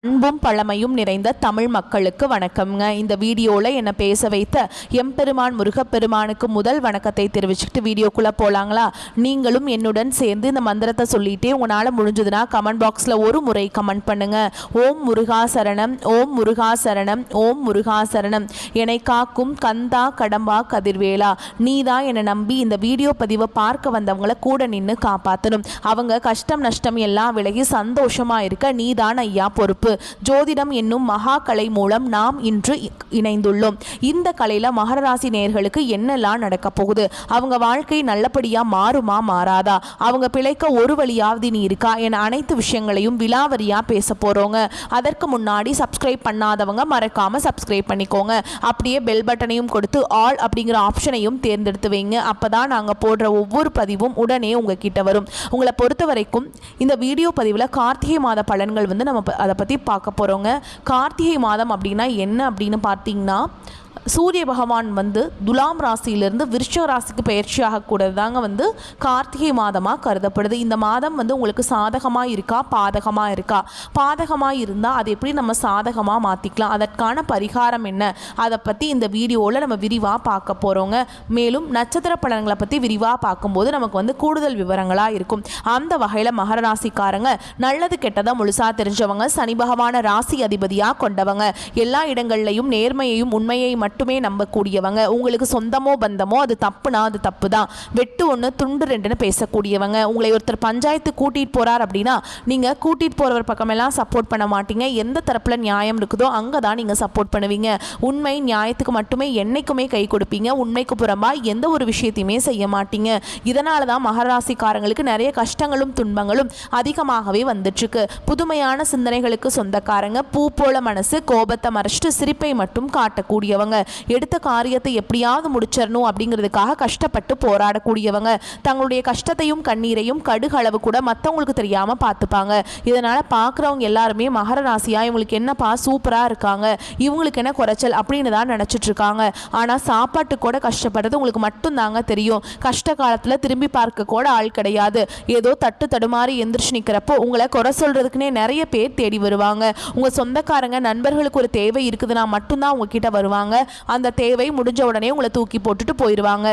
அன்பும் பழமையும் நிறைந்த தமிழ் மக்களுக்கு வணக்கம்ங்க. இந்த வீடியோவில் என்னை பேச வைத்த எம்பெருமான் முருகப்பெருமானுக்கு முதல் வணக்கத்தை தெரிவிச்சுக்கிட்டு வீடியோக்குள்ளே போகலாங்களா? நீங்களும் என்னுடன் சேர்ந்து இந்த மந்திரத்தை சொல்லிகிட்டே உங்களால் முடிஞ்சதுன்னா கமெண்ட் பாக்ஸில் ஒரு முறை கமெண்ட் பண்ணுங்கள். ஓம் முருகா சரணம், ஓம் முருகா சரணம், ஓம் முருகா சரணம். என்னை காக்கும் கந்தா கடம்பா கதிர்வேலா, நீ தான் என்னை நம்பி இந்த வீடியோ பதிவை பார்க்க வந்தவங்களை கூட நின்று காப்பாற்றணும். அவங்க கஷ்டம் நஷ்டம் எல்லாம் விலகி சந்தோஷமாக இருக்க நீ தான் ஐயா பொறுப்பு. ஜோதிடம் என்னும் மகா கலை மூலம் நாம் இன்று இணைந்துள்ளோம். இந்த கலையில மகர ராசி நேயர்களுக்கு என்னெல்லாம் நடக்க போகுது, அவங்க வாழ்க்கை நல்லபடியா மாறுமா மாறாதா, அவங்க பிழைக்க ஒரு வழியாவது நீ இருக்கா என அனைத்து விஷயங்களையும் விலாவரியா பேச போறோங்க. அதற்கு முன்னாடி சப்ஸ்கிரைப் பண்ணாதவங்க மறக்காம சப்ஸ்கிரைப் பண்ணிக்கோங்க. அப்படியே பெல் பட்டனையும் கொடுத்து ஆல் அப்படிங்கிற ஆப்ஷனையும் தேர்ந்தெடுத்து வைங்க. அப்பதான் நாங்க போடுற ஒவ்வொரு பதிவும் உடனே உங்ககிட்ட வரும். உங்களை பொறுத்த வரைக்கும் இந்த வீடியோ பதிவில் கார்த்திகை மாத பலன்கள் நம்ம அதை பற்றி பார்க்க போகிறோங்க. கார்த்திகை மாதம் அப்படின்னா என்ன அப்படின்னு பார்த்தீங்கன்னா, சூரிய பகவான் துலாம் ராசியிலிருந்து விருச்சிக ராசிக்கு பயிற்சியாக கூடதாங்க கார்த்திகை மாதமாக கருதப்படுது. இந்த மாதம் உங்களுக்கு சாதகமாக இருக்கா பாதகமாக இருக்கா? பாதகமாக இருந்தால் அதை எப்படி நம்ம சாதகமாக மாற்றிக்கலாம், அதற்கான பரிகாரம் என்ன, அதை பற்றி இந்த வீடியோவில் நம்ம விரிவாக பார்க்க போகிறோங்க. மேலும் நட்சத்திர பலன்களை பற்றி விரிவாக பார்க்கும்போது நமக்கு கூடுதல் விவரங்களாக இருக்கும். அந்த வகையில் மகர ராசிக்காரங்க நல்லது கெட்டதாக முழுசாக தெரிஞ்சவங்க, சனி பகவான ராசி அதிபதியாக கொண்டவங்க, எல்லா இடங்கள்லையும் நேர்மையையும் உண்மையை மட்டுமே நம்பக்கூடியவங்க, உங்களுக்கு சொந்தமோ பந்தமோ அது தப்புனா அது தப்பு தான், வெட்டு ஒன்று துண்டு ரெண்டுன்னு பேசக்கூடியவங்க. உங்களை ஒருத்தர் பஞ்சாயத்து கூட்டிகிட்டு போகிறார் அப்படின்னா நீங்கள் கூட்டிகிட்டு போகிறவர் பக்கமெல்லாம் சப்போர்ட் பண்ண மாட்டீங்க. எந்த தரப்பில் நியாயம் இருக்குதோ அங்கே தான் நீங்கள் சப்போர்ட் பண்ணுவீங்க. உண்மை நியாயத்துக்கு மட்டுமே என்னைக்குமே கை கொடுப்பீங்க. உண்மைக்கு புறம்பாக எந்த ஒரு விஷயத்தையுமே செய்ய மாட்டீங்க. இதனால தான் மகர ராசிக்காரங்களுக்கு நிறைய கஷ்டங்களும் துன்பங்களும் அதிகமாகவே வந்துட்டுருக்கு. புதுமையான சிந்தனைகளுக்கு சொந்தக்காரங்க, பூ போல மனசு, கோபத்தை மறைச்சிட்டு சிரிப்பை மட்டும் காட்டக்கூடியவங்க, எடுத்த காரியத்தை எப்படியாவது முடிச்சிடணும் அப்படிங்கிறதுக்காக கஷ்டப்பட்டு போராடக்கூடியவங்க, தங்களுடைய கஷ்டத்தையும் கண்ணீரையும் கடுகளவு கூட மற்றவங்களுக்கு தெரியாமல் பார்த்துப்பாங்க. இதனால் பார்க்குறவங்க எல்லாருமே மகர ராசியா இவங்களுக்கு என்னப்பா சூப்பராக இருக்காங்க, இவங்களுக்கு என்ன குறைச்சல் அப்படின்னு தான் நினச்சிட்டு இருக்காங்க. ஆனால் சாப்பாட்டு கூட கஷ்டப்படுறது உங்களுக்கு மட்டும்தாங்க தெரியும். கஷ்ட காலத்தில் திரும்பி பார்க்க கூட ஆள் கிடையாது. ஏதோ தட்டு தடுமாறி எந்திரிச்சு நிற்கிறப்போ உங்களை குறை சொல்கிறதுக்குன்னே நிறைய பேர் தேடி வருவாங்க. உங்கள் சொந்தக்காரங்க நண்பர்களுக்கு ஒரு தேவை இருக்குதுன்னா மட்டும்தான் உங்ககிட்ட வருவாங்க. அந்த தேவை முடிஞ்ச உடனே உங்களை தூக்கி போட்டுட்டு போயிடுவாங்க.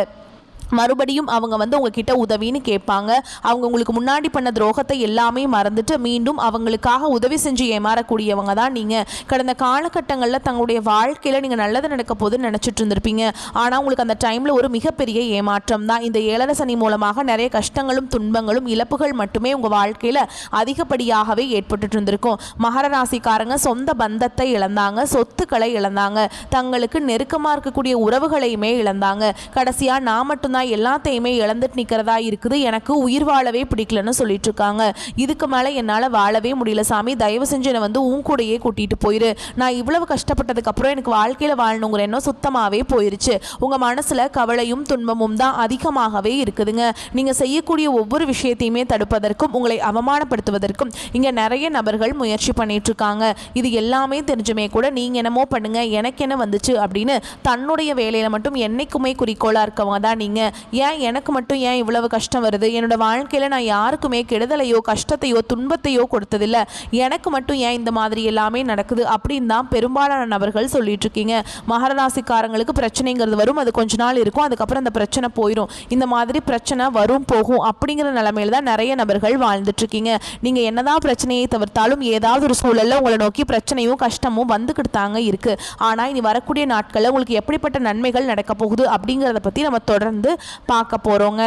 மறுபடியும் அவங்க உங்ககிட்ட உதவின்னு கேட்பாங்க. அவங்க உங்களுக்கு முன்னாடி பண்ண துரோகத்தை எல்லாமே மறந்துட்டு மீண்டும் அவங்களுக்காக உதவி செஞ்சு ஏமாறக்கூடியவங்க தான் நீங்கள். கடந்த காலகட்டங்களில் தங்களுடைய வாழ்க்கையில் நீங்கள் நல்லது நடக்க போதுன்னு நினச்சிட்டு இருந்திருப்பீங்க. ஆனால் உங்களுக்கு அந்த டைமில் ஒரு மிகப்பெரிய ஏமாற்றம் தான். இந்த ஏழரை சனி மூலமாக நிறைய கஷ்டங்களும் துன்பங்களும் இழப்புகள் மட்டுமே உங்கள் வாழ்க்கையில் அதிகப்படியாகவே ஏற்பட்டு இருந்திருக்கும். மகர ராசிக்காரங்க சொந்த பந்தத்தை இழந்தாங்க, சொத்துக்களை இழந்தாங்க, தங்களுக்கு நெருக்கமாக இருக்கக்கூடிய உறவுகளையுமே இழந்தாங்க. கடைசியாக நான் மட்டும்தான் எல்லாத்தையுமே இழந்துட்டு நிற்கிறதா இருக்குது, எனக்கு உயிர் வாழவே பிடிக்கலன்னு சொல்லிட்டு இருக்காங்க. இதுக்கு மேலே என்னால் வாழவே முடியல சாமி, தயவு செஞ்சு என்னை உன் கூடையே கூட்டிகிட்டு போயிரு. நான் இவ்வளவு கஷ்டப்பட்டதுக்கு அப்புறம் எனக்கு வாழ்க்கையில் வாழணுங்கிற எண்ணம் சுத்தமாகவே போயிருச்சு. உங்கள் மனசில் கவலையும் துன்பமும் தான் அதிகமாகவே இருக்குதுங்க. நீங்கள் செய்யக்கூடிய ஒவ்வொரு விஷயத்தையுமே தடுப்பதற்கும் உங்களை அவமானப்படுத்துவதற்கும் இங்கே நிறைய நபர்கள் முயற்சி பண்ணிட்டு இருக்காங்க. இது எல்லாமே தெரிஞ்சுமே கூட நீங்கள் என்னமோ பண்ணுங்க எனக்கு என்ன வந்துச்சு அப்படின்னு தன்னுடைய வேலையில் மட்டும் என்னைக்குமே குறிக்கோளாக இருக்கவங்க தான் நீங்கள். ஏன் எனக்கு மட்டும் ஏன் இவ்வளவு கஷ்டம் வருது, என்னோட வாழ்க்கையில் நான் யாருக்குமே கெடுதலையோ கஷ்டத்தையோ துன்பத்தையோ கொடுத்ததில்லை, எனக்கு மட்டும் ஏன் இந்த மாதிரி எல்லாமே நடக்குது அப்படின்னு தான் பெரும்பாலான நபர்கள் சொல்லிட்டு இருக்கீங்க. மகர ராசிக்காரங்களுக்கு பிரச்சனைங்கிறது வரும், அது கொஞ்ச நாள் இருக்கும், அதுக்கப்புறம் அந்த பிரச்சனை போயிடும். இந்த மாதிரி பிரச்சனை வரும் போகும் அப்படிங்கிற நிலைமையில தான் நிறைய நபர்கள் வாழ்ந்துட்டு இருக்கீங்க. நீங்க என்னதான் பிரச்சனையை தவிர்த்தாலும் ஏதாவது ஒரு சூழல்ல உங்களை நோக்கி பிரச்சனையும் கஷ்டமும் வந்துக்கிட்டு தாங்க இருக்கு. ஆனா இனி வரக்கூடிய நாட்களில் உங்களுக்கு எப்படிப்பட்ட நன்மைகள் நடக்க போகுது அப்படிங்கிறத பத்தி நம்ம தொடர்ந்து பார்க்க போகிறோங்க.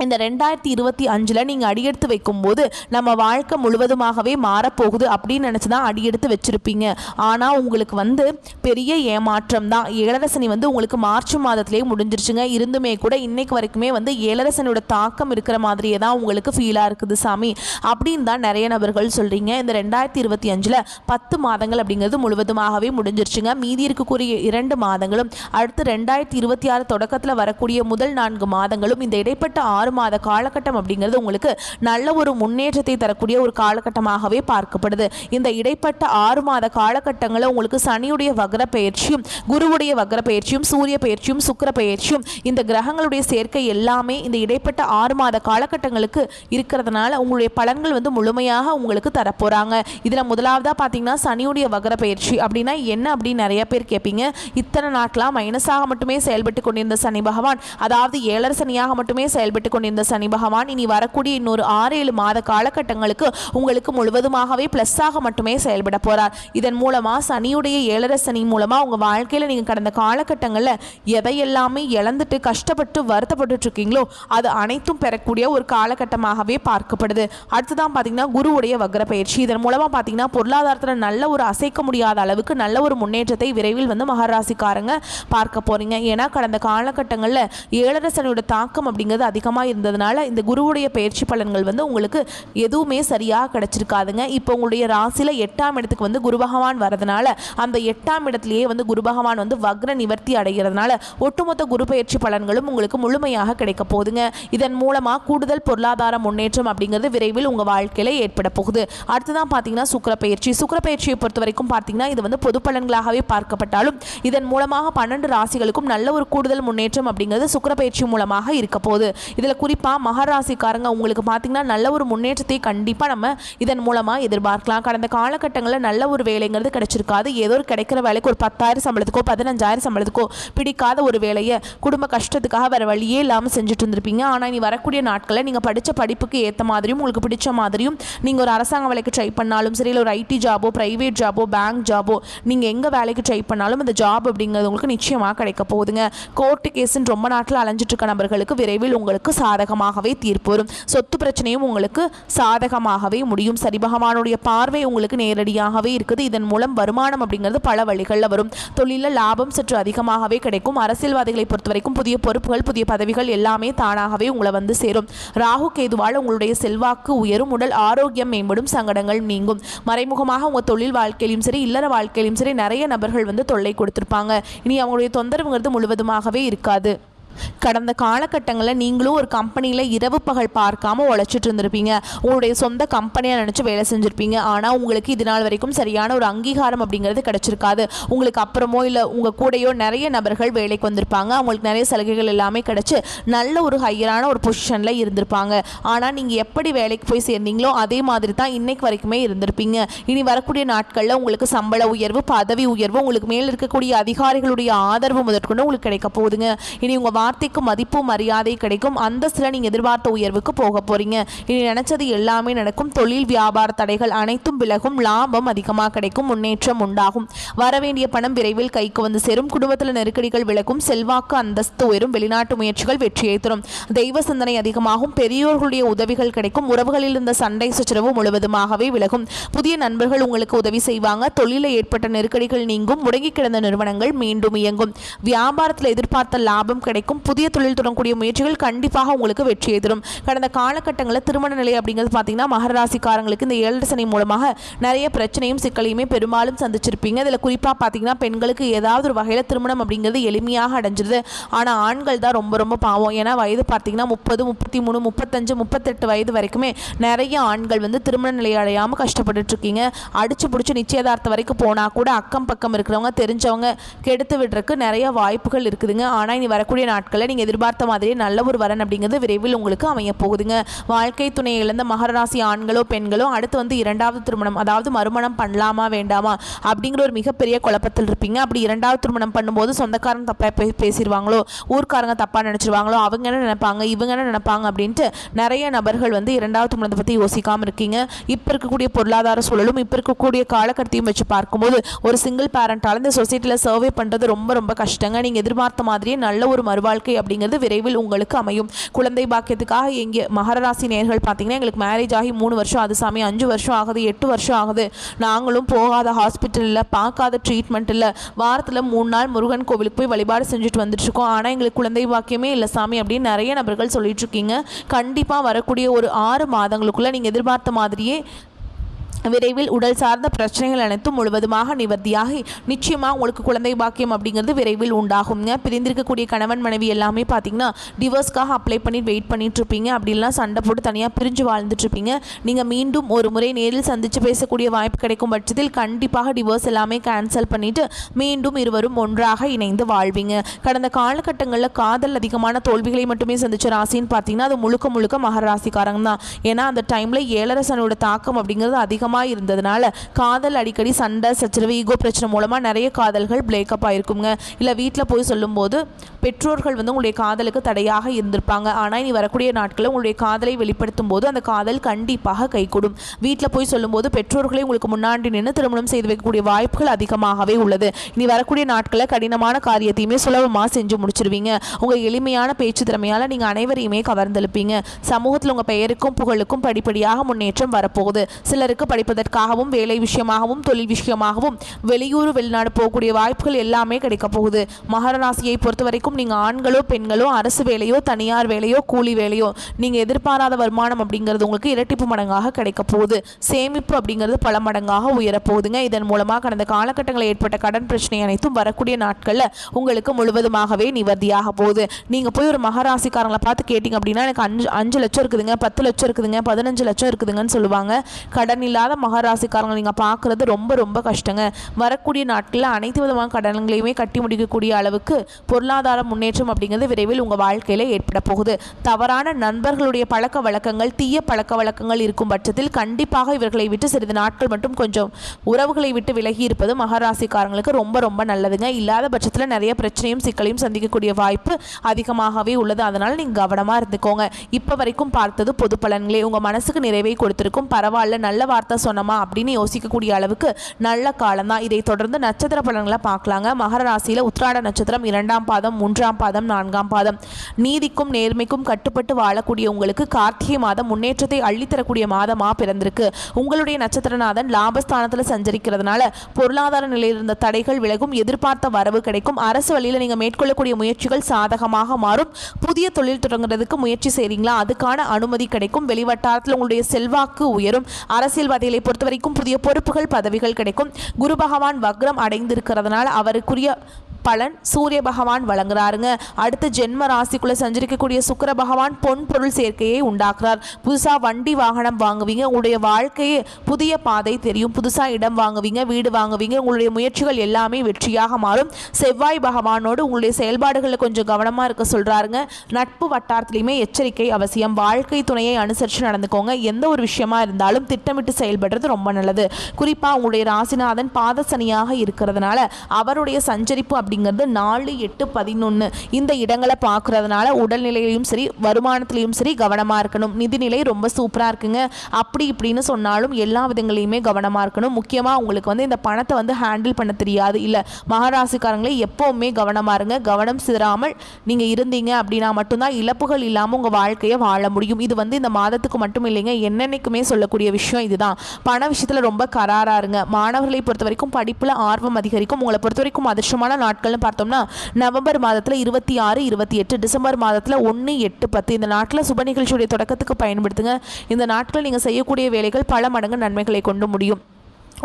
இந்த 2025 நீங்கள் அடியெடுத்து வைக்கும்போது நம்ம வாழ்க்கை முழுவதுமாகவே மாறப்போகுது அப்படின்னு நினச்சி தான் அடியெடுத்து வச்சுருப்பீங்க. ஆனால் உங்களுக்கு பெரிய ஏமாற்றம் தான். ஏழரசனி உங்களுக்கு மார்ச் மாதத்திலேயே முடிஞ்சிருச்சுங்க. இருந்துமே கூட இன்னைக்கு வரைக்குமே ஏழரசனோட தாக்கம் இருக்கிற மாதிரியே தான் உங்களுக்கு ஃபீலாக இருக்குது சாமி அப்படின்னு தான் நிறைய நபர்கள் சொல்கிறீங்க. இந்த 2025 10 மாதங்கள் அப்படிங்கிறது முழுவதுமாகவே முடிஞ்சிருச்சுங்க. மீதி இருக்கக்கூடிய 2 மாதங்களும் அடுத்து 2026 தொடக்கத்தில் வரக்கூடிய முதல் 4 மாதங்களும் இந்த இடைப்பட்ட 6 6 மாத காலகட்டம் அப்படிங்கிறது உங்களுக்கு நல்ல ஒரு முன்னேற்றத்தை தரக்கூடிய ஒரு காலகட்டமாகவே பார்க்கப்படுது. இந்த இடைப்பட்ட 6 மாத காலகட்டங்களில் உங்களுக்கு சனியுடைய வக்ர பயிற்சியும் குருவுடைய வக்ர பயிற்சியும் சூரிய பயிற்சியும் சுக்கிர பயிற்சியும் இந்த கிரகங்களுடைய சேர்க்கை எல்லாமே இந்த இடைப்பட்ட 6 மாத காலகட்டங்களுக்கு இருக்கிறதுனால உங்களுடைய பலன்கள் வந்து முழுமையாக உங்களுக்கு தரப்போறாங்க. இதில் முதலாவதாக பார்த்தீங்கன்னா சனியுடைய வக்ர பயிற்சி அப்படின்னா என்ன அப்படின்னு நிறைய பேர் கேட்பீங்க. இத்தனை நாட்களாக மைனஸாக மட்டுமே செயல்பட்டு கொண்டிருந்த சனி பகவான், அதாவது 7 சனியாக மட்டுமே செயல்பட்டு கொண்டிருந்த சனி பகவான் இனி வரக்கூடிய இன்னொரு 6-7 மாத காலகட்டங்களுக்கு உங்களுக்கு முழுவதுமாகவே பிளஸ்ஸாக மட்டுமே செயல்பட போறார். இதன் மூலமா சனியுடைய 7 சனி மூலமா உங்க வாழ்க்கையில நீங்க கடந்த காலகட்டங்களில் எதையெல்லாமே இழந்துட்டு கஷ்டப்பட்டு வருத்தப்பட்டு இருக்கீங்களோ அது அனைத்தும் பெறக்கூடிய ஒரு காலகட்டமாகவே பார்க்கப்படுது. அடுத்துதான் பார்த்தீங்கன்னா குருவுடைய வக்ர பயிற்சி. இதன் மூலமா பார்த்தீங்கன்னா பொருளாதாரத்தில் நல்ல ஒரு அசைக்க முடியாத அளவுக்கு நல்ல ஒரு முன்னேற்றத்தை விரைவில் வந்து மகராசிக்காரங்க பார்க்க போறீங்க. ஏன்னா கடந்த காலகட்டங்களில் 7 சனியோட தாக்கம் அப்படிங்கிறது அதிகமாக இருந்ததுனால இந்த குருவுடைய பயிற்சி பலன்கள் வந்து உங்களுக்கு எதுவுமே சரியாக கிடைச்சிருக்காதுங்க. இப்போ உங்களுடைய ராசியில 8ஆம் இடத்துக்கு வந்து குரு பகவான் வரதுனால அந்த 8ஆம் இடத்திலேயே வந்து குரு பகவான் வந்து வக்ர நிவர்த்தி அடைகிறதுனால ஒட்டுமொத்த குரு பயிற்சி பலன்களும் உங்களுக்கு முழுமையாக கிடைக்க போகுதுங்க. இதன் மூலமா கூடுதல் பொருளாதார முன்னேற்றம் அப்படிங்கிறது விரைவில் உங்க வாழ்க்கையில ஏற்பட போகுது. அடுத்ததான் பார்த்தீங்கன்னா சுக்கிர பயிற்சி. சுக்கிர பயிற்சியை பொறுத்த வரைக்கும் பார்த்தீங்கன்னா இது வந்து பொது பலன்களாகவே பார்க்கப்பட்டாலும் இதன் மூலமாக 12 ராசிகளுக்கும் நல்ல ஒரு கூடுதல் முன்னேற்றம் அப்படிங்கிறது சுக்கிர பயிற்சி மூலமாக இருக்க போகுது. இதில் குறிப்பாக மகராசிக்காரங்க உங்களுக்கு பார்த்தீங்கன்னா நல்ல ஒரு முன்னேற்றத்தை கண்டிப்பாக நம்ம இதன் மூலமாக எதிர்பார்க்கலாம். கடந்த காலகட்டங்களில் நல்ல ஒரு வேலைங்கிறது கிடைச்சிருக்காது. ஏதோ ஒரு கிடைக்கிற வேலைக்கு ஒரு 10,000 சம்பளத்துக்கோ 15,000 சம்பளத்துக்கோ பிடிக்காத ஒரு வேலையை குடும்ப கஷ்டத்துக்காக வேறு வழியே இல்லாமல் செஞ்சுட்டு இருந்திருப்பீங்க. ஆனால் இனி வரக்கூடிய நாட்களில் நீங்கள் படித்த படிப்புக்கு ஏற்ற மாதிரியும் உங்களுக்கு பிடிச்ச மாதிரியும் நீங்கள் ஒரு அரசாங்க வேலைக்கு ட்ரை பண்ணாலும் சரி, இல்லை ஒரு ஐடி ஜாபோ ப்ரைவேட் ஜாபோ பேங்க் ஜாபோ நீங்கள் எங்கே வேலைக்கு ட்ரை பண்ணாலும் இந்த ஜாப் அப்படிங்கிறது உங்களுக்கு நிச்சயமாக கிடைக்க போகுதுங்க. கோர்ட்டு கேஸுன்னு ரொம்ப நாட்டில் அலைஞ்சிட்டு இருக்க நபர்களுக்கு விரைவில் உங்களுக்கு சாதகமாகவே தீர்ப்பு வரும். சொத்து பிரச்சனையும் உங்களுக்கு சாதகமாகவே முடியும். சரி பகவானுடைய பார்வை உங்களுக்கு நேரடியாகவே இருக்குது. இதன் மூலம் வருமானம் அப்படிங்கிறது பல வழிகளில் வரும். தொழிலில் லாபம் சற்று அதிகமாகவே கிடைக்கும். அரசியல்வாதிகளை பொறுத்த வரைக்கும் புதிய பொறுப்புகள் புதிய பதவிகள் எல்லாமே தானாகவே உங்களை வந்து சேரும். ராகு கேதுவால் உங்களுடைய செல்வாக்கு உயரும். உடல் ஆரோக்கியம் மேம்படும். சங்கடங்கள் நீங்கும். மறைமுகமாக உங்கள் தொழில் வாழ்க்கையிலும் சரி இல்லற வாழ்க்கையிலும் சரி நிறைய நபர்கள் வந்து தொல்லை கொடுத்திருப்பாங்க. இனி அவங்களுடைய தொந்தரவுங்கிறது முழுவதுமாகவே இருக்காது. கடந்த காலகட்டங்களில் நீங்களும் ஒரு கம்பெனியில் இரவு பகல் பார்க்காம உழைச்சிட்டு இருந்திருப்பீங்க. உங்களுடைய சொந்த கம்பெனியாக நினச்சி வேலை செஞ்சுருப்பீங்க. ஆனால் உங்களுக்கு இது நாள் வரைக்கும் சரியான ஒரு அங்கீகாரம் அப்படிங்கிறது கிடைச்சிருக்காது. உங்களுக்கு அப்புறமோ இல்லை உங்கள் கூடையோ நிறைய நபர்கள் வேலைக்கு வந்திருப்பாங்க. அவங்களுக்கு நிறைய சலுகைகள் எல்லாமே கிடைச்சி நல்ல ஒரு ஹையரான ஒரு பொசிஷனில் இருந்திருப்பாங்க. ஆனால் நீங்கள் எப்படி வேலைக்கு போய் சேர்ந்தீங்களோ அதே மாதிரி தான் இன்னைக்கு வரைக்குமே இருந்திருப்பீங்க. இனி வரக்கூடிய நாட்களில் உங்களுக்கு சம்பள உயர்வு பதவி உயர்வு உங்களுக்கு மேல் இருக்கக்கூடிய அதிகாரிகளுடைய ஆதரவு முதற்கொண்டு உங்களுக்கு கிடைக்க போகுதுங்க. இனி உங்கள் வார்த்தைக்கு மதிப்பு மரியாதை கிடைக்கும். அந்தஸ்தில் நீங்கள் எதிர்பார்த்த உயர்வுக்கு போக போறீங்க. இனி நினைச்சது எல்லாமே நடக்கும். தொழில் வியாபார தடைகள் அனைத்தும் விலகும். லாபம் அதிகமாக கிடைக்கும். முன்னேற்றம் உண்டாகும். வரவேண்டிய பணம் விரைவில் கைக்கு வந்து சேரும். குடும்பத்தில் நெருக்கடிகள் விலகும். செல்வாக்கு அந்தஸ்து உயரும். வெளிநாட்டு முயற்சிகள் வெற்றியை தரும். தெய்வ சிந்தனை அதிகமாகும். பெரியோர்களுடைய உதவிகள் கிடைக்கும். உறவுகளில் இருந்த சண்டை சச்சரவு முழுவதுமாகவே விலகும். புதிய நண்பர்கள் உங்களுக்கு உதவி செய்வாங்க. தொழிலில் ஏற்பட்ட நெருக்கடிகள் நீங்கும். முடங்கி கிடந்த நிறுவனங்கள் மீண்டும் இயங்கும். வியாபாரத்தில் எதிர்பார்த்த லாபம் கிடைக்கும். புதிய தொழில் தொடங்கக்கூடிய முயற்சிகள் கண்டிப்பாக உங்களுக்கு வெற்றியை தரும். கடந்த காலகட்டங்களில் திருமண நிலை அப்படிங்கிறது பார்த்தீங்கன்னா மகர ராசிக்காரங்களுக்கு இந்த 7 சனி மூலமாக நிறைய பிரச்சனையும் சிக்கலையுமே பெரும்பாலும் சந்திச்சிருப்பீங்க. இதில் குறிப்பாக பார்த்தீங்கன்னா பெண்களுக்கு ஏதாவது ஒரு வகையில் திருமணம் அப்படிங்கிறது எளிமையாக அடைஞ்சிருது. ஆனால் ஆண்கள் தான் ரொம்ப ரொம்ப பாவம். ஏன்னா வயது பார்த்தீங்கன்னா 30 33 35 38 வயது வரைக்குமே நிறைய ஆண்கள் வந்து திருமண நிலை அடையாமல் கஷ்டப்பட்டு இருக்கீங்க. அடிச்சு பிடிச்சி நிச்சயதார்த்தம் வரைக்கும் போனால் கூட அக்கம் பக்கம் இருக்கிறவங்க தெரிஞ்சவங்க கெடுத்து விடுறதுக்கு நிறைய வாய்ப்புகள் இருக்குதுங்க. ஆனால் இனி வரக்கூடிய நாட்களில் நீங்கள் எதிர்பார்த்த மாதிரியே நல்ல ஒரு வரன் அப்படிங்கிறது விரைவில் உங்களுக்கு அமைய போகுதுங்க. வாழ்க்கை துணையை இழந்த மகர ராசி ஆண்களோ பெண்களோ அடுத்து வந்து 2வது திருமணம் அதாவது மறுமணம் பண்ணலாமா வேண்டாமா அப்படிங்கிற ஒரு மிகப்பெரிய குழப்பத்தில் இருப்பீங்க. அப்படி 2வது திருமணம் பண்ணும்போது சொந்தக்காரங்க தப்பாக பேசிடுவாங்களோ ஊர்க்காரங்க தப்பாக நினச்சிருவாங்களோ அவங்க என்ன நினைப்பாங்க இவங்க என்ன நினைப்பாங்க அப்படின்ட்டு நிறைய நபர்கள் வந்து 2வது திருமணத்தை பற்றி யோசிக்காமல் இருக்கீங்க. இப்போ இருக்கக்கூடிய பொருளாதார சூழலும் இப்போ இருக்கக்கூடிய காலகட்டத்தையும் வச்சு பார்க்கும்போது ஒரு சிங்கிள் பேரண்டால் இந்த சொசைட்டியில் சர்வே பண்ணுறது ரொம்ப ரொம்ப கஷ்டங்க. நீங்கள் எதிர்பார்த்த மாதிரியே நல்ல ஒரு மறுவாழ்க்கை அப்படிங்கிறது விரைவில் உங்களுக்கு அமையும். குழந்தை பாக்கியத்துக்காக எங்கே மகர ராசி நேயர்கள் பார்த்தீங்கன்னா எங்களுக்கு மேரேஜ் ஆகி 3 வருஷம் அது சாமி 5 வருஷம் ஆகுது 8 வருஷம் ஆகுது நாங்களும் போகாத ஹாஸ்பிட்டல் இல்லை பார்க்காத ட்ரீட்மெண்ட் இல்லை வாரத்தில் 3 நாள் முருகன் கோவிலுக்கு போய் வழிபாடு செஞ்சுட்டு வந்துட்டு இருக்கோம். ஆனால் எங்களுக்கு குழந்தை பாக்கியமே இல்லை சாமி அப்படின்னு நிறைய நபர்கள் சொல்லிட்டு இருக்கீங்க. கண்டிப்பாக வரக்கூடிய ஒரு 6 மாதங்களுக்குள்ள நீங்கள் எதிர்பார்த்த மாதிரியே விரைவில் உடல் சார்ந்த பிரச்சனைகள் அனைத்தும் முழுவதுமாக நிவர்த்தியாகி நிச்சயமாக உங்களுக்கு குழந்தை பாக்கியம் அப்படிங்கிறது விரைவில் உண்டாகுங்க. பிரிந்திருக்கக்கூடிய கணவன் மனைவி எல்லாமே பார்த்தீங்கன்னா டிவோர்ஸ்க்காக அப்ளை பண்ணி வெயிட் பண்ணிட்டு இருப்பீங்க. அப்படிலாம் சண்டை போட்டு தனியாக பிரிஞ்சு வாழ்ந்துட்டு இருப்பீங்க. நீங்கள் மீண்டும் ஒரு முறை நேரில் சந்தித்து பேசக்கூடிய வாய்ப்பு கிடைக்கும் பட்சத்தில் கண்டிப்பாக டிவோர்ஸ் எல்லாமே கேன்சல் பண்ணிவிட்டு மீண்டும் இருவரும் ஒன்றாக இணைந்து வாழ்வீங்க. கடந்த காலகட்டங்களில் காதல் அதிகமான தோல்விகளை மட்டுமே சந்திச்ச ராசின்னு பார்த்தீங்கன்னா அது முழுக்க முழுக்க மகர ராசிக்காரங்க தான். ஏன்னா அந்த டைமில் ஏழரை சனியோட தாக்கம் அப்படிங்கிறது அதிகமாக இருந்ததுனால காதல் அடிக்கடி சண்டை சச்சரவு ஈகோ பிரச்சனை மூலமா நிறைய காதல்கள் பிரேக்கப் ஆயிருக்குங்க. இல்ல வீட்டில் போய் சொல்லும்போது பெற்றோர்கள் உங்களுடைய காதலுக்கு தடையாக இருந்திருப்பாங்க. ஆனால் இனி வரக்கூடிய நாட்களில் உங்களுடைய காதலை வெளிப்படுத்தும் போது அந்த காதல் கண்டிப்பாக கைகூடும். வீட்டில் போய் சொல்லும்போது பெற்றோர்களை உங்களுக்கு முன்னாடி நின்று திருமணம் செய்து வைக்கக்கூடிய வாய்ப்புகள் அதிகமாகவே உள்ளது. இனி வரக்கூடிய நாட்களில் கடினமான காரியத்தையுமே சுலபமாக செஞ்சு முடிச்சிருவீங்க. உங்கள் எளிமையான பேச்சு திறமையால் நீங்கள் அனைவரையுமே கவர்ந்தெழுப்பீங்க. சமூகத்தில் உங்கள் பெயருக்கும் புகழுக்கும் படிப்படியாக முன்னேற்றம் வரப்போகுது. சிலருக்கு படிப்பதற்காகவும் வேலை விஷயமாகவும் தொழில் விஷயமாகவும் வெளியூர் வெளிநாடு போகக்கூடிய வாய்ப்புகள் எல்லாமே கிடைக்க போகுது. மகர ராசியை பொறுத்த வரைக்கும் நீங்கள் ஆண்களோ பெண்களோ அரசு வேலையோ தனியார் வேலையோ கூலி வேலையோ நீங்கள் எதிர்பாராத வருமானம் அப்படிங்கிறது உங்களுக்கு இரட்டிப்பு மடங்காக கிடைக்க போகுது. சேமிப்பு அப்படிங்கிறது பல மடங்காக உயரப்போகுதுங்க. இதன் மூலமாக கடந்த காலகட்டங்களில் ஏற்பட்ட கடன் பிரச்சனை அனைத்தும் வரக்கூடிய நாட்களில் உங்களுக்கு முழுவதுமாகவே நிவர்த்தியாக போகுது. நீங்கள் போய் ஒரு மகராசிக்காரங்களை பார்த்து கேட்டிங்க அப்படின்னா எனக்கு 5 லட்சம் இருக்குதுங்க, 10 லட்சம் இருக்குதுங்க, 15 லட்சம் இருக்குதுங்கன்னு சொல்லுவாங்க. கடன் இல்லாத மகராசிக்காரங்களை நீங்கள் பார்க்குறது ரொம்ப ரொம்ப கஷ்டங்க. வரக்கூடிய நாட்களில் அனைத்து விதமான கடன்களையுமே கட்டி முடிக்கக்கூடிய அளவுக்கு பொருளாதார முன்னேற்றம் அப்படிங்கிறது விரைவில் உங்கள் வாழ்க்கையில் ஏற்பட போகுது. தவறான நண்பர்களுடைய பழக்க வழக்கங்கள் தீய பழக்க வழக்கங்கள் இருக்கும் பட்சத்தில் கண்டிப்பாக இவர்களை விட்டு சிறிது நாட்கள் மட்டும் கொஞ்சம் உறவுகளை விட்டு விலகி இருப்பது மகராசிக்காரங்களுக்கு ரொம்ப ரொம்ப நல்லதுங்க. இல்லாத பட்சத்தில் நிறைய பிரச்சனையும் சிக்கலையும் சந்திக்கக்கூடிய வாய்ப்பு அதிகமாகவே உள்ளது. அதனால் நீங்கள் கவனமாக இருந்துக்கோங்க. இப்போ வரைக்கும் பார்த்தது பொது பலன்களே. உங்கள் மனசுக்கு நிறைவை கொடுத்திருக்கும். பரவாயில்ல, நல்ல வார்த்தை சொன்னமா அப்படின்னு யோசிக்கக்கூடிய அளவுக்கு நல்ல காலம் தான். இதை தொடர்ந்து நட்சத்திர பலன்களை பார்க்கலாங்க. மகர ராசியில் உத்திராட நட்சத்திரம் 2ஆம் பாதம் 3ஆம் பாதம் 4ஆம் பாதம். நீதிக்கும் நேர்மைக்கும் கட்டுப்பட்டு வாழக்கூடிய உங்களுக்கு கார்த்திகை மாதம் முன்னேற்றத்தை அள்ளித்தரக்கூடிய மாதமாக பிறந்திருக்கு. உங்களுடைய நட்சத்திரநாதன் லாபஸ்தானத்தில் சஞ்சரிக்கிறதுனால பொருளாதார நிலையில் இருந்த தடைகள் விலகும். எதிர்பார்த்த வரவு கிடைக்கும். அரசு வழியில் நீங்கள் மேற்கொள்ளக்கூடிய முயற்சிகள் சாதகமாக மாறும். புதிய தொழில் தொடங்குறதுக்கு முயற்சி செய்கிறீங்களா, அதுக்கான அனுமதி கிடைக்கும். வெளிவட்டாரத்தில் உங்களுடைய செல்வாக்கு உயரும். அரசியல்வாதிகளை பொறுத்த வரைக்கும் புதிய பொறுப்புகள் பதவிகள் கிடைக்கும். குரு பகவான் வக்ரம் அடைந்திருக்கிறதுனால அவருக்குரிய பலன் சூரிய பகவான் வழங்குறாருங்க. அடுத்து ஜென்ம ராசிக்குள்ள சஞ்சரிக்கக்கூடிய சுக்கிர பகவான் பொன் பொருள் சேர்க்கையை உண்டாக்குறார். புதுசாக வண்டி வாகனம் வாங்குவீங்க. உங்களுடைய வாழ்க்கையே புதிய பாதை தெரியும். புதுசாக இடம் வாங்குவீங்க, வீடு வாங்குவீங்க. உங்களுடைய முயற்சிகள் எல்லாமே வெற்றியாக மாறும். செவ்வாய் பகவானோடு உங்களுடைய செயல்பாடுகளில் கொஞ்சம் கவனமாக இருக்க சொல்கிறாருங்க. நட்பு வட்டாரத்திலையுமே எச்சரிக்கை அவசியம். வாழ்க்கை துணையை அனுசரித்து நடந்துக்கோங்க. எந்த ஒரு விஷயமா இருந்தாலும் திட்டமிட்டு செயல்படுறது ரொம்ப நல்லது. குறிப்பாக உங்களுடைய ராசிநாதன் பாதசனியாக இருக்கிறதுனால அவருடைய சஞ்சரிப்பு அப்படிங்கிறது 4, 8, 11 இந்த இடங்களை பார்க்கறதுனால உடல்நிலையிலும் சரி வருமானத்திலையும் சரி கவனமாக இருக்கணும். நிதிநிலை ரொம்ப சூப்பராக இருக்குங்க. அப்படி இப்படின்னு சொன்னாலும் எல்லா விதங்களையுமே கவனமாக இருக்கணும். முக்கியமாக உங்களுக்கு இந்த பணத்தை ஹேண்டில் பண்ண தெரியாது இல்லை மகராசிக்காரங்களே எப்போவுமே கவனமாக இருங்க. கவனம் சிதறாமல் நீங்கள் இருந்தீங்க அப்படின்னா மட்டும்தான் இழப்புகள் இல்லாமல் உங்கள் வாழ்க்கையை வாழ முடியும். இது இந்த மாதத்துக்கு மட்டும் இல்லைங்க, என்னென்னைக்குமே சொல்லக்கூடிய விஷயம் இதுதான். பண விஷயத்தில் ரொம்ப கராராக இருங்க. மாணவர்களை பொறுத்த வரைக்கும் படிப்பில் ஆர்வம் அதிகரிக்கும். உங்களை பொறுத்த வரைக்கும் அதிர்ஷ்டமான நாட்கள் பார்த்தோம்னா நவம்பர் மாதத்தில் 26, 28, டிசம்பர் மாதத்தில் 1, 8, 10 இந்த நாட்டில் சுப நிகழ்ச்சியுடைய தொடக்கத்துக்கு பயன்படுத்துங்க. இந்த நாட்களில் நீங்கள் செய்யக்கூடிய வேலைகள் பல மடங்கு நன்மைகளை கொண்டு முடியும்.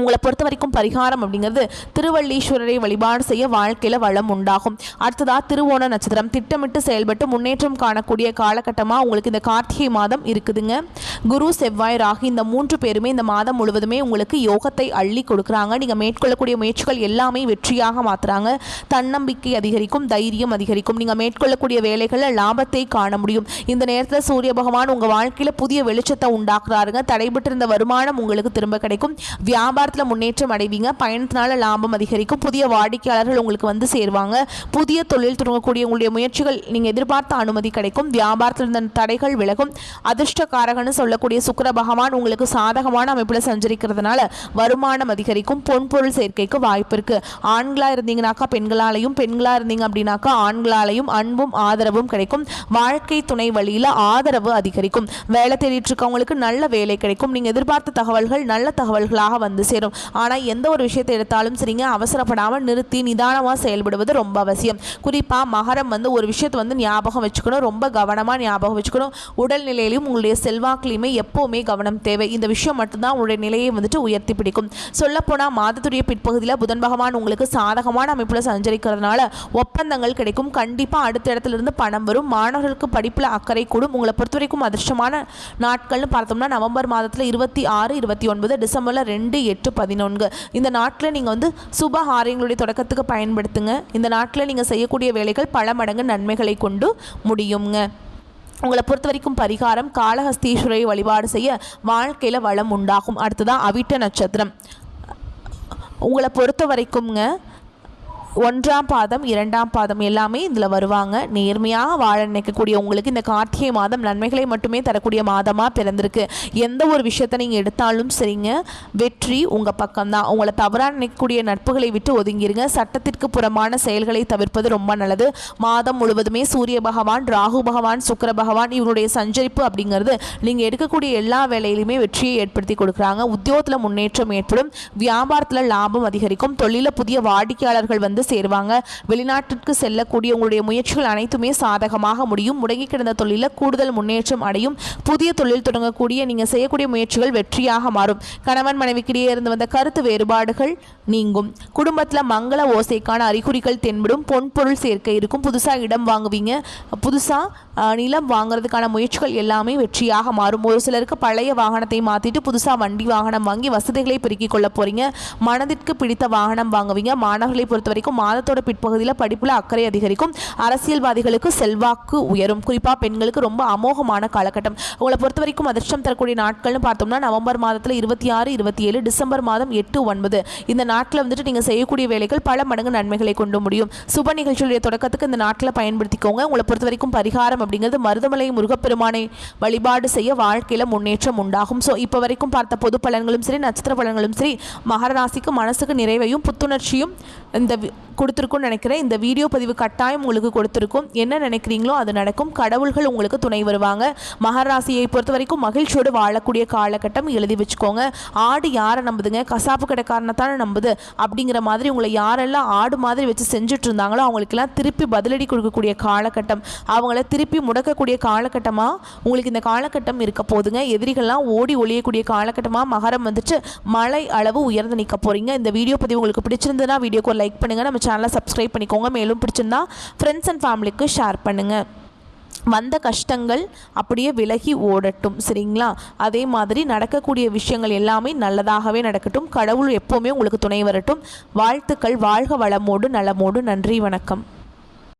உங்களை பொறுத்த வரைக்கும் பரிகாரம் அப்படிங்கிறது திருவள்ளீஸ்வரரை வழிபாடு செய்ய வாழ்க்கையில் வளம் உண்டாகும். அடுத்ததாக திருவோண நட்சத்திரம் திட்டமிட்டு செயல்பட்டு முன்னேற்றம் காணக்கூடிய காலகட்டமாக உங்களுக்கு இந்த கார்த்திகை மாதம் இருக்குதுங்க. குரு செவ்வாய் ராகு இந்த 3 பேருமே இந்த மாதம் முழுவதுமே உங்களுக்கு யோகத்தை அள்ளி கொடுக்குறாங்க. நீங்கள் மேற்கொள்ளக்கூடிய முயற்சிகள் எல்லாமே வெற்றியாக மாற்றுறாங்க. தன்னம்பிக்கை அதிகரிக்கும், தைரியம் அதிகரிக்கும். நீங்கள் மேற்கொள்ளக்கூடிய வேலைகளில் லாபத்தை காண முடியும். இந்த நேரத்தில் சூரிய பகவான் உங்கள் வாழ்க்கையில் புதிய வெளிச்சத்தை உண்டாக்குறாருங்க. தடைபட்டிருந்த வருமானம் உங்களுக்கு திரும்ப கிடைக்கும். வியாபாரத்தில் முன்னேற்றம் அடைவீங்க. பயணத்தினால லாபம் அதிகரிக்கும். புதிய வாடிக்கையாளர்கள் உங்களுக்கு சேருவாங்க. புதிய தொழில் தொடங்கக்கூடிய உங்களுடைய முயற்சிகள் நீங்கள் எதிர்பார்த்த அனுமதி கிடைக்கும். வியாபாரத்தில் இருந்த தடைகள் விலகும். அதிர்ஷ்டக்காரகன்னு சொல்லக்கூடிய சுக்கிர பகவான் உங்களுக்கு சாதகமான அமைப்பில் சஞ்சரிக்கிறதுனால வருமானம் அதிகரிக்கும். பொன் பொருள் சேர்க்கைக்கு வாய்ப்பு இருக்கு. ஆண்களாக இருந்தீங்கன்னாக்கா பெண்களாலையும், பெண்களாக இருந்தீங்க அப்படின்னாக்கா ஆண்களாலையும் அன்பும் ஆதரவும் கிடைக்கும். வாழ்க்கை துணை வழியில் ஆதரவு அதிகரிக்கும். வேலை தேடிட்டு இருக்கவங்களுக்கு நல்ல வேலை கிடைக்கும். நீங்கள் எதிர்பார்த்த தகவல்கள் நல்ல தகவல்களாக வந்து சேரும். ஆனால் எந்த ஒரு விஷயத்தை எடுத்தாலும் சரிங்க, அவசரப்படாமல் நிறுத்தி நிதானமாக செயல்படுவது ரொம்ப அவசியம். குறிப்பாக மகரம் ஒரு விஷயத்தை ஞாபகம் வச்சுக்கணும், ரொம்ப கவனமாக ஞாபகம் வச்சுக்கணும். உடல்நிலையிலும் உங்களுடைய செல்வாக்குலையுமே எப்போவுமே கவனம் தேவை. இந்த விஷயம் மட்டும்தான் உங்களுடைய நிலையை உயர்த்தி பிடிக்கும். சொல்லப்போனால் மாதத்துடைய பிற்பகுதியில் புதன் பகவான் உங்களுக்கு சாதகமான அமைப்பில் சஞ்சரிக்கிறதுனால ஒப்பந்தங்கள் கிடைக்கும். கண்டிப்பாக அடுத்த இடத்துல இருந்து பணம் வரும். மாணவர்களுக்கு படிப்பில் அக்கறை கூடும். உங்களை பொறுத்த வரைக்கும் அதிர்ஷ்டமான நாட்கள்னு பார்த்தோம்னா நவம்பர் மாதத்தில் 26, 29, டிசம்பரில் 2, 8, 11 இந்த நாட்டில் நீங்கள் சுப ஆரியங்களுடைய தொடக்கத்துக்கு பயன்படுத்துங்க. இந்த நாட்டில் நீங்கள் செய்யக்கூடிய வேலைகள் பல மடங்கு நன்மைகளை கொண்டு முடியுங்க. உங்களை பொறுத்த வரைக்கும் பரிகாரம், காளஹஸ்தீஸ்வரரை வழிபாடு செய்ய வாழ்க்கையில் வளம் உண்டாகும். அடுத்ததான் அவிட்ட நட்சத்திரம். உங்களை பொறுத்த வரைக்கும்ங்க 1ஆம் பாதம் 2ஆம் பாதம் எல்லாமே இதில் வருவாங்க. நேர்மையாக வாழ நினைக்கக்கூடிய உங்களுக்கு இந்த கார்த்திகை மாதம் நன்மைகளை மட்டுமே தரக்கூடிய மாதமாக பிறந்திருக்கு. எந்த ஒரு விஷயத்தை நீங்கள் எடுத்தாலும் சரிங்க, வெற்றி உங்கள் பக்கம்தான். உங்களை தவறாக நினைக்கக்கூடிய நட்புகளை விட்டு ஒதுங்கிருங்க. சட்டத்திற்கு புறமான செயல்களை தவிர்ப்பது ரொம்ப நல்லது. மாதம் முழுவதுமே சூரிய பகவான், ராகு பகவான், சுக்கிர பகவான் இவருடைய சஞ்சரிப்பு அப்படிங்கிறது நீங்கள் எடுக்கக்கூடிய எல்லா வேலையிலுமே வெற்றியை ஏற்படுத்தி கொடுக்குறாங்க. உத்தியோகத்தில் முன்னேற்றம் ஏற்படும். வியாபாரத்தில் லாபம் அதிகரிக்கும். தொழிலில் புதிய வாடிக்கையாளர்கள் சேருவாங்க. வெளிநாட்டிற்கு செல்லக்கூடிய உங்களுடைய முயற்சிகள் அனைத்துமே சாதகமாக முடியும். முடங்கி கிடந்த தொழிலில் கூடுதல் முன்னேற்றம் அடையும். புதிய தொழில் தொடங்கக்கூடிய நீங்கள் செய்யக்கூடிய முயற்சிகள் வெற்றியாக மாறும். கணவன் மனைவிக்கிடையே இருந்து வந்த கருத்து வேறுபாடுகள் நீங்கும். குடும்பத்தில் மங்கள ஓசைக்கான அறிகுறிகள் தென்படும். பொன்பொருள் சேர்க்கை இருக்கும். புதுசாக இடம் வாங்குவீங்க. புதுசாக நிலம் வாங்குறதுக்கான முயற்சிகள் எல்லாமே வெற்றியாக மாறும். ஒரு சிலருக்கு பழைய வாகனத்தை மாற்றிட்டு புதுசாக வண்டி வாகனம் வாங்கி வசதிகளை பெருக்கிக் கொள்ள போறீங்க. மனதிற்கு பிடித்த வாகனம் வாங்குவீங்க. மாணவர்களை பொறுத்த வரைக்கும் மாதத்தோட பிற்பகுதியில் படிப்புல அக்கறை அதிகரிக்கும். அரசியல்வாதிகளுக்கு செல்வாக்கு உயரும். குறிப்பாக பெண்களுக்கு ரொம்ப அமோகமான காலகட்டம். உங்களை பொறுத்த வரைக்கும் அதிர்ஷ்டம் தரக்கூடிய நாட்கள்னு பார்த்தோம்னா நவம்பர் மாதத்தில் 26, 27, டிசம்பர் மாதம் 8, 9 இந்த நாட்டில் நீங்கள் செய்யக்கூடிய வேலைகள் பல மடங்கு நன்மைகளை கொண்டு முடியும். சுப நிகழ்ச்சியுடைய தொடக்கத்துக்கு இந்த நாட்டில் பயன்படுத்திக்கோங்க. உங்களை பொறுத்த வரைக்கும் பரிகாரம் அப்படிங்கிறது மருதமலை முருகப்பெருமானை வழிபாடு செய்ய வாழ்க்கையில் முன்னேற்றம் உண்டாகும். ஸோ இப்போ வரைக்கும் பார்த்த பொது பலன்களும் சரி, நட்சத்திர பலன்களும் சரி, மகர ராசிக்கு மனசுக்கு நிறைவையும் புத்துணர்ச்சியும் இந்த கொடுத்துருக்கும்னு நினைக்கிறேன். இந்த வீடியோ பதிவு கட்டாயம் உங்களுக்கு கொடுத்துருக்கும். என்ன நினைக்கிறீங்களோ அது நடக்கும். கடவுள்கள் உங்களுக்கு துணை வருவாங்க. மகர ராசியை பொறுத்த வரைக்கும் மகிழ்ச்சியோடு வாழக்கூடிய காலகட்டம். எழுதி வச்சுக்கோங்க. ஆடு யாரை நம்புதுங்க? கசாப்பு கடைக்காரனை தானே நம்புது. அப்படிங்கிற மாதிரி உங்களை யாரெல்லாம் ஆடு மாதிரி வச்சு செஞ்சுட்டு இருந்தாங்களோ அவங்களுக்கெல்லாம் திருப்பி பதிலடி கொடுக்கக்கூடிய காலகட்டம், அவங்கள திருப்பி முடக்கக்கூடிய காலகட்டமாக உங்களுக்கு இந்த காலகட்டம் இருக்க போதுங்க. எதிரிகள்லாம் ஓடி ஒழியக்கூடிய காலகட்டமாக மகரம் மழை அளவு உயர்ந்து நிற்க போறீங்க. இந்த வீடியோ பதிவு உங்களுக்கு பிடிச்சிருந்ததுன்னா வீடியோக்கு லைக் பண்ணுங்க. நம்ம சேனலை சப்ஸ்கிரைப் பண்ணிக்கோங்க. மேலும் பிடிச்சிருந்தா ஃப்ரெண்ட்ஸ் அண்ட் ஃபேமிலிக்கு ஷேர் பண்ணுங்க. வந்த கஷ்டங்கள் அப்படியே விலகி ஓடட்டும், சரிங்களா? அதே மாதிரி நடக்கக்கூடிய விஷயங்கள் எல்லாமே நல்லதாகவே நடக்கட்டும். கடவுள் எப்போவுமே உங்களுக்கு துணை வரட்டும். வாழ்த்துக்கள். வாழ்க வளமோடு நலமோடு. நன்றி, வணக்கம்.